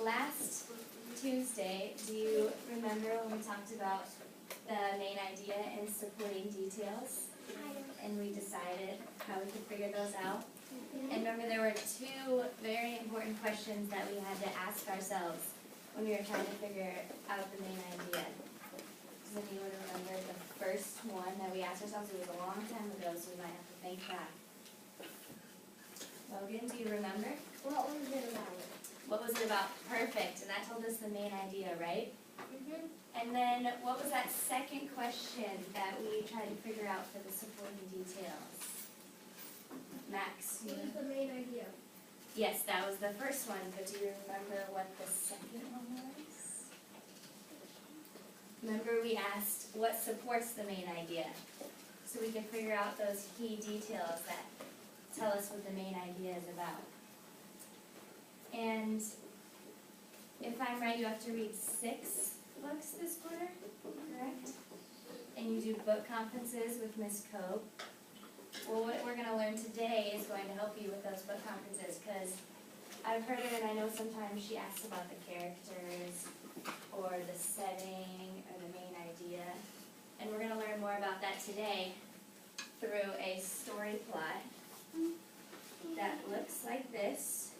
last Tuesday, do you remember when we talked about the main idea and supporting details? And we decided how we could figure those out? And remember, there were two very important questions that we had to ask ourselves when we were trying to figure out the main idea. Does anyone remember the first one that we asked ourselves? It was a long time ago, so we might have to think back. Logan, do you remember? What was it about? What was it about? Perfect, and that told us the main idea, right? Mm-hmm. And then what was that second question that we tried to figure out for the supporting details? Max, What is the main idea? yes, that was the first one, but do you remember what the second one was? Remember we asked what supports the main idea, so we could figure out those key details that tell us what the main idea is about. And if I'm right, you have to read 6 books this quarter, correct? And you do book conferences with Miss Cope. Well, what we're going to learn today is going to help you with those book conferences, because I've heard her, and I know sometimes she asks about the characters or the setting or the main idea. And we're going to learn more about that today through a story plot that looks like this.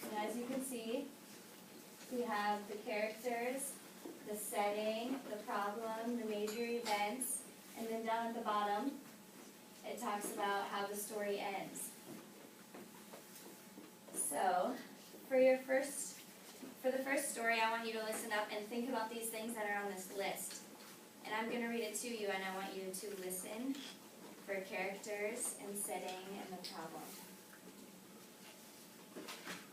And as you can see, we have the characters, the setting, the problem, the major events, and then down at the bottom, it talks about how the story ends. So, for the first story, I want you to listen up and think about these things that are on this list. And I'm going to read it to you, and I want you to listen for characters and setting and the problem.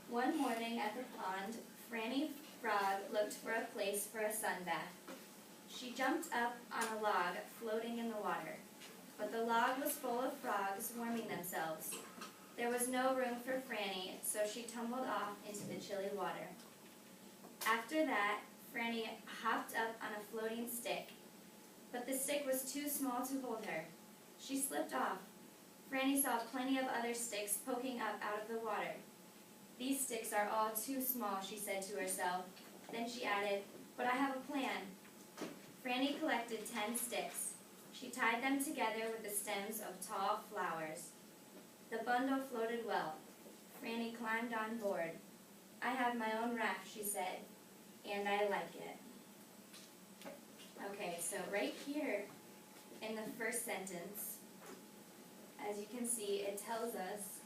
One morning at the pond, Franny Frog looked for a place for a sun bath. She jumped up on a log floating in the water, but the log was full of frogs warming themselves. There was no room for Franny, so she tumbled off into the chilly water. After that, Franny hopped up on a floating stick, but the stick was too small to hold her. She slipped off. Franny saw plenty of other sticks poking up out of the water. These sticks are all too small, she said to herself. Then she added, but I have a plan. Franny collected 10 sticks. She tied them together with the stems of tall flowers. The bundle floated well. Franny climbed on board. I have my own raft, she said, and I like it. Okay, so right here in the first sentence, as you can see, it tells us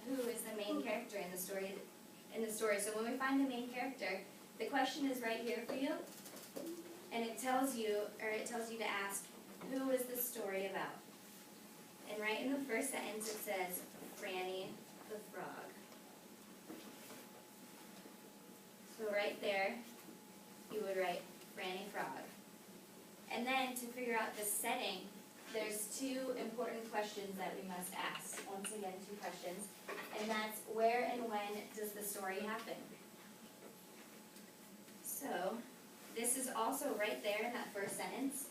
who is the main character in the story. So when we find the main character, the question is right here for you, and it tells you to ask, who is the story about? And right in the first sentence it says, Franny the Frog. So right there, you would write Franny Frog. And then to figure out the setting, there's 2 important questions that we must ask. Once again, 2 questions. And that's, where and when does the story happen? So, this is also right there in that first sentence.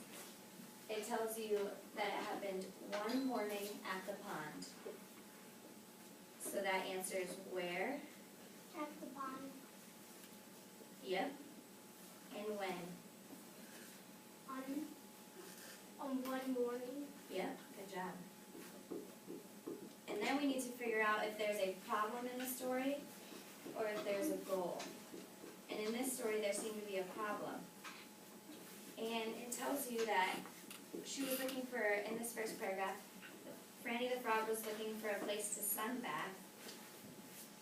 It tells you that it happened one morning at the pond. So that answers where? At the pond. Yep. And when? On one morning. Yep, good job. And then we need to figure out if there's a problem in the story or if there's a goal. And in this story, there seemed to be a problem. And it tells you that she was looking for, in this first paragraph, Franny the Frog was looking for a place to sunbath,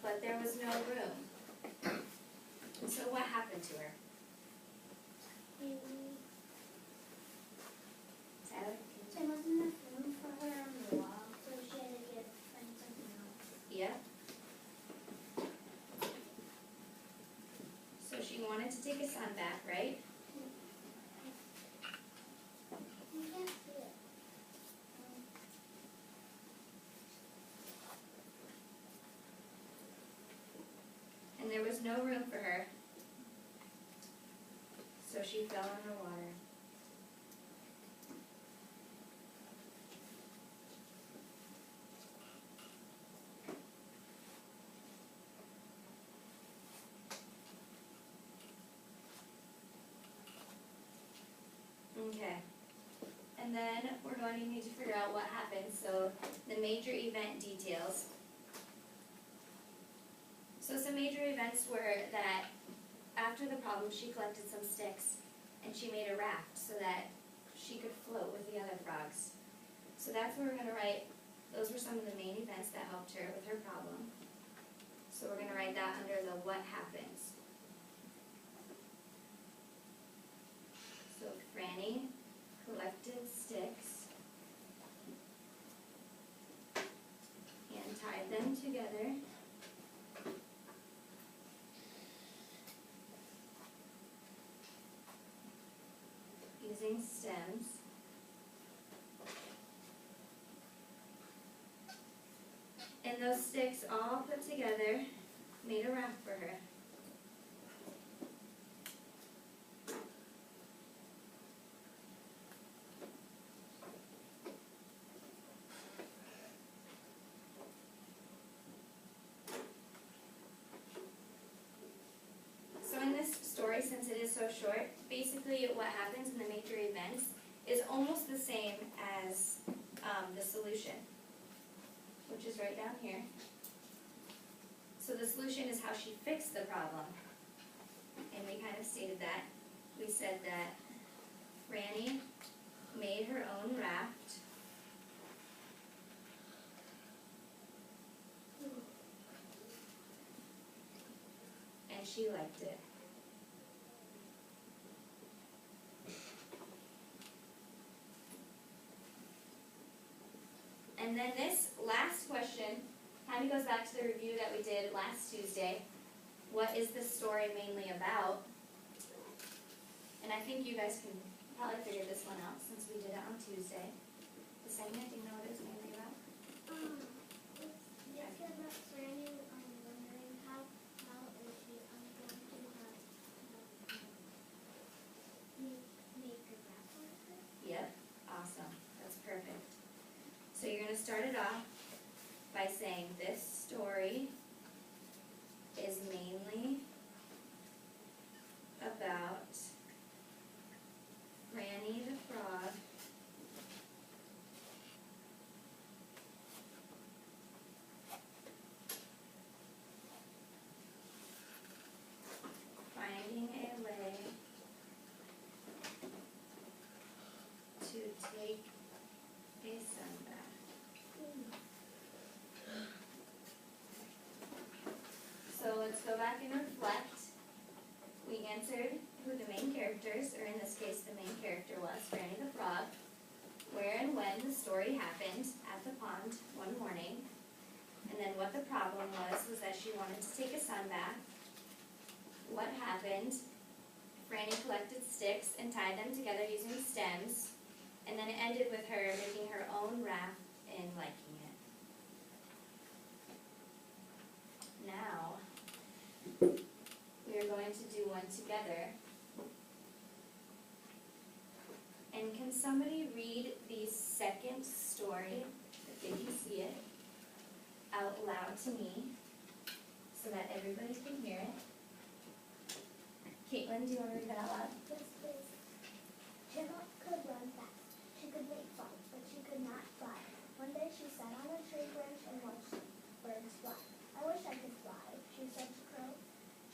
but there was no room. So what happened to her? Tyler? There wasn't enough room for her on the log, so she had to find something else. Yep. So she wanted to take a sun bath, right? You can't see it. And there was no room for her. So she fell in the water. you need to figure out what happened, so the major event details. So some major events were that after the problem, she collected some sticks and she made a raft so that she could float with the other frogs. So that's where we're gonna write, those were some of the main events that helped her with her problem. So we're gonna write that under the what happens. So Franny collected sticks and tied them together using stems. And those sticks all put together made a raft for her. So in this story, since it is so short, basically what happens in the major events is almost the same as the solution, which is right down here. So the solution is how she fixed the problem. And we kind of stated that. We said that Franny made her own raft. And she liked it. And then this last question kind of goes back to the review that we did last Tuesday. What is this story mainly about? And I think you guys can probably figure this one out since we did it on Tuesday. The segment, do you know what it's mainly about? Yes, about Franny, wondering how is she going to make a raft with her? Yep, awesome, that's perfect. So you're going to start it off by saying this story is mainly about Franny the frog finding a way to take a sun bath. So let's go back and reflect. We answered who the main characters, or in this case the main character was, Franny the frog, where and when the story happened at the pond one morning, and then what the problem was that she wanted to take a sun bath. What happened? Franny collected sticks and tied them together using stems, and then it ended with her making her own raft and liking it. Now, we are going to do one together. And can somebody read the second story, if they can see it, out loud to me, so that everybody can hear it? Caitlin, do you want to read that out loud? Yes, please. Chipmunk could run fast. She could make fun, but she could not fly. One day she sat on a tree branch and watched birds fly. I wish I could fly, she said to Crow.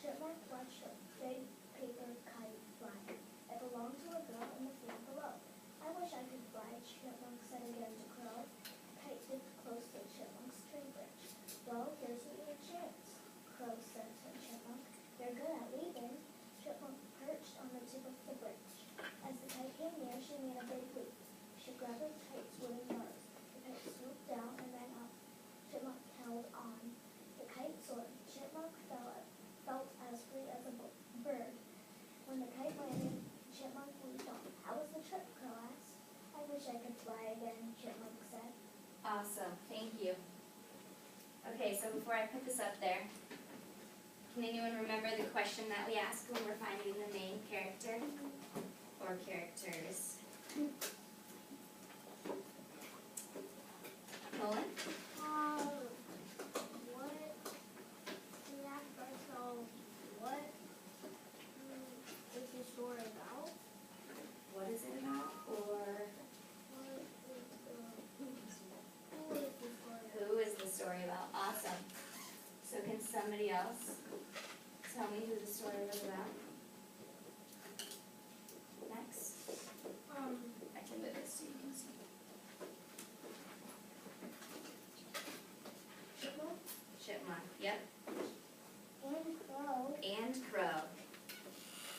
Chipmunk watched a big paper kite fly. It belonged to a girl in the field below. I wish I could fly, Chipmunk said again to Crow. The kite dipped close to Chipmunk's tree branch. Well, here's your chance, Crow said to Chipmunk. You're good at leaping. Chipmunk perched on the tip of the branch. As the kite came near, she made a big leap. She grabbed the kite's wooden nose. The kite swooped down and ran up. Chipmunk held on. The kite soared. Chipmunk felt as free as a bird. When the kite landed, Chipmunk leaped on. How was the trip, Crow asked. I wish I could fly again, Chipmunk said. Awesome, thank you. Okay, so before I put this up there, can anyone remember the question that we asked when we're finding the main character or characters? Nolan? What is the story about? What is it about? Or What is somebody else tell me who the story was about? Next. I can move this so you can see. Chipmunk Chipmunk, yep. and crow. And crow.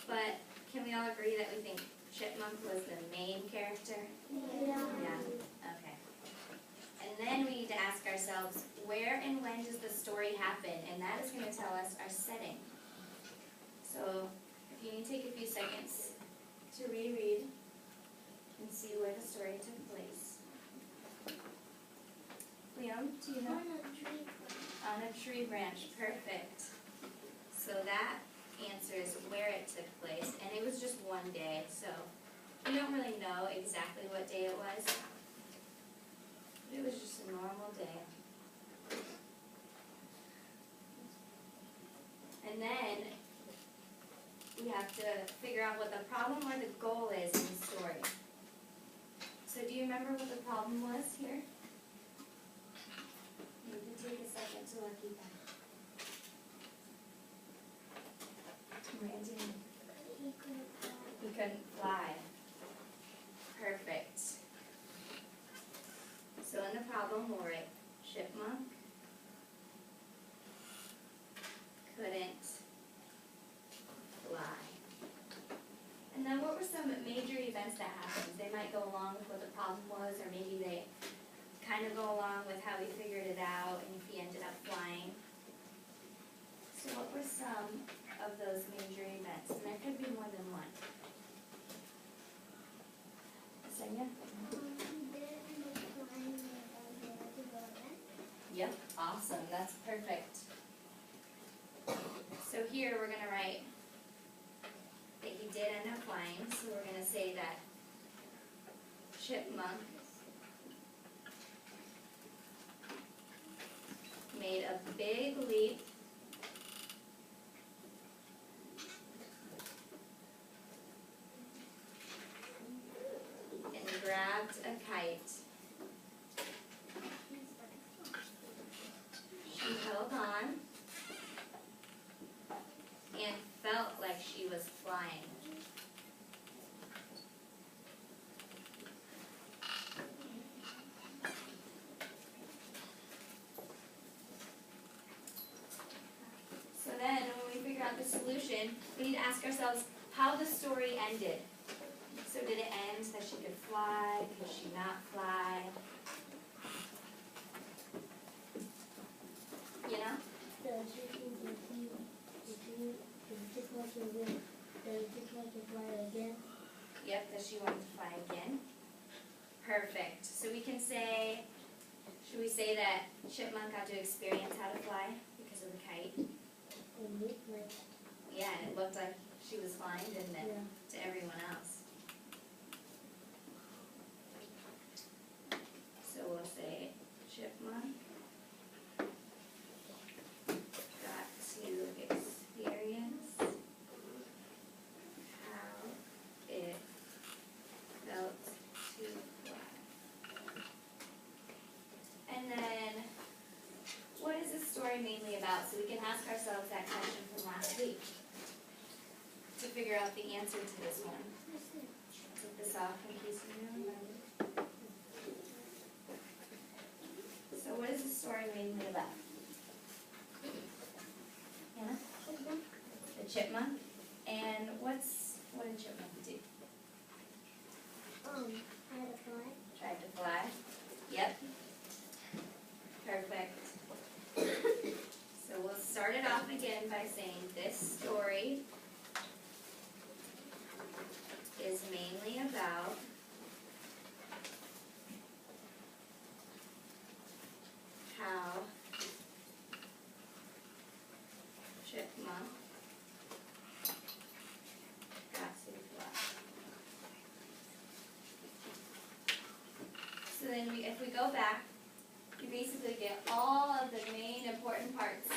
But can we all agree that we think Chipmunk was the main character? Yeah. Yeah, okay. And then we need to ask ourselves, where and when does the story happen? And that is going to tell us our setting. So if you need to take a few seconds to reread and see where the story took place. Liam, do you know? On a tree. On a tree branch, perfect. So that answers where it took place, and it was just one day, so we don't really know exactly what day it was. It was just a normal day. And then we have to figure out what the problem or the goal is in the story. So do you remember what the problem was here? You can take a second to look at that. Randy, He couldn't fly. he couldn't fly. Perfect. So in the problem, we'll write Chipmunk couldn't fly. And then what were some major events that happened? They might go along with what the problem was, or maybe they kind of go along with how he figured it out and if he ended up flying. So what were some of those major events? And there could be more than one. Senya? He did end up flying and I was able to go again. Yep, awesome, that's perfect. So here we're gonna write that he did end up flying, so we're gonna say that Chipmunk made a big leap and grabbed a kite. She held on and felt like she was flying. So then, when we figure out the solution, we need to ask ourselves how the story ended. So did it end that she could fly? Could she not fly? You know? The chipmunk can fly again. Yep, that she wanted to fly again. Perfect. So we can say, should we say that Chipmunk got to experience how to fly because of the kite? And looked like, Yeah, and it looked like she was flying, didn't it, yeah. to everyone else? So we'll say Chipmunk got to experience how it felt to fly. And then, what is this story mainly about? So we can ask ourselves that question from last week to figure out the answer to this one. Take this off in case you don't remember. So what is the story mainly about? Hannah? The chipmunk. And what did Chipmunk do? Had a fly. Tried to fly. Yep. Perfect. So we'll start it off again by saying this story is mainly about how Chipmunk got to fly. So then if we go back, you basically get all of the main important parts